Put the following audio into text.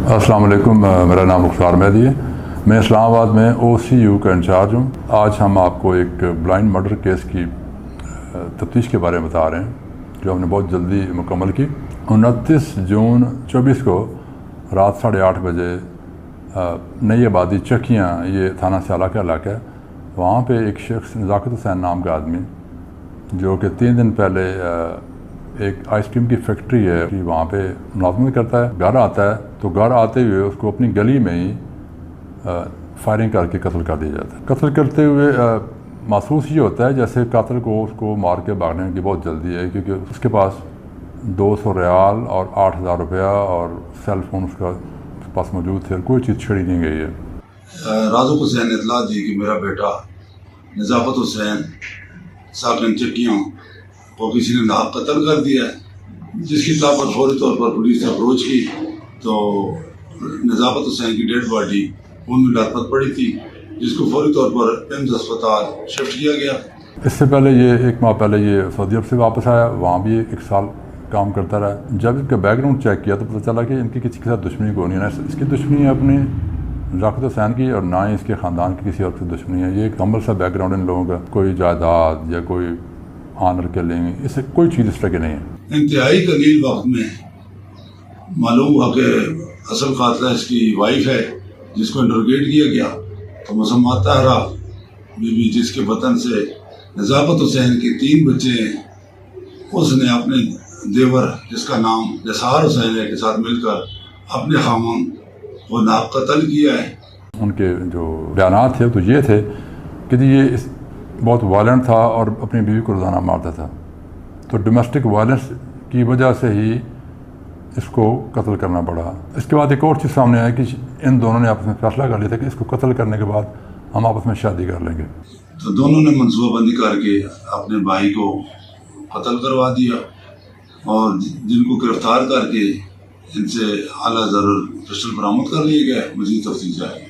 अस्सलाम वालेकुम, मेरा नाम रुखसार मेहदी है। मैं इस्लामाबाद में OCU का इंचार्ज हूँ। आज हम आपको एक ब्लाइंड मर्डर केस की तफ्तीश के बारे में बता रहे हैं जो हमने बहुत जल्दी मुकम्मल की। 29 जून 24 को रात 8:30 बजे नई आबादी चकियाँ, ये थाना स्याला का इलाका है, वहाँ पे एक शख्स नज़ाकत हुसैन नाम का आदमी जो कि 3 दिन पहले एक आइसक्रीम की फैक्ट्री है, वहाँ पे मुलाजमत करता है, घर आता है तो घर आते हुए उसको अपनी गली में ही फायरिंग करके कत्ल कर दिया जाता है। कत्ल करते हुए महसूस ये होता है जैसे कातिल को उसको मार के भागने की बहुत जल्दी है, क्योंकि उसके पास 200 रियाल और 8,000 रुपया और सेल फ़ोन उसका पास मौजूद थे, कोई चीज़ छेड़ी नहीं गई है। राज़ुक हुसैन ने इतला दी कि मेरा बेटा नज़ाकत हुसैन साकिन चक्कियों को किसी ने नाक कत्ल कर दिया है, जिसकी तौर पर फौरी तौर पर पुलिस ने अप्रोच की तो नज़ाकत हुसैन की डेड बॉडी खून में लथपथ पड़ी थी, जिसको फौरी तौर पर एम्स अस्पताल शिफ्ट किया गया। इससे पहले ये 1 माह पहले ये सऊदी अरब से वापस आया, वहाँ भी 1 साल काम करता रहा। जब इसका बैकग्राउंड चेक किया तो पता चला कि इनकी किसी के साथ दुश्मनी कोई नहीं है। इसकी दुश्मनी है अपनी नज़ाकत हुसैन की और ना ही इसके ख़ानदान की किसी और से दुश्मनी है। ये एक कमल सा बैकग्राउंड इन लोगों का, कोई जायदाद या कोई ऑनर किलिंग, इससे कोई चीज़ इस तरह की नहीं है। इंतहाई कलील वक्त में मालूम हुआ कि असल कातिल इसकी वाइफ है, जिसको इंटरोगेट किया गया तो मुसम्मत ताहरा बीवी, जिसके वतन से नज़ाकत हुसैन के 3 बच्चे हैं, उसने अपने देवर जिसका नाम निसार हुसैन है के साथ मिलकर अपने खामन को नाक कत्ल किया है। उनके जो बयानात थे तो ये थे कि ये बहुत वायलेंट था और अपनी बीवी को रोज़ाना मारता था, तो डोमेस्टिक वायलेंस की वजह से ही इसको कत्ल करना पड़ा। इसके बाद एक और चीज़ सामने आई कि इन दोनों ने आपस में फैसला कर लिया था कि इसको कत्ल करने के बाद हम आपस में शादी कर लेंगे। तो दोनों ने मनसूबाबंदी करके अपने भाई को कत्ल करवा दिया और जिनको गिरफ्तार करके इनसे आला ज़रूर पिस्टल बरामद कर लिया गया। मज़ीद तफ्तीश जाएगी।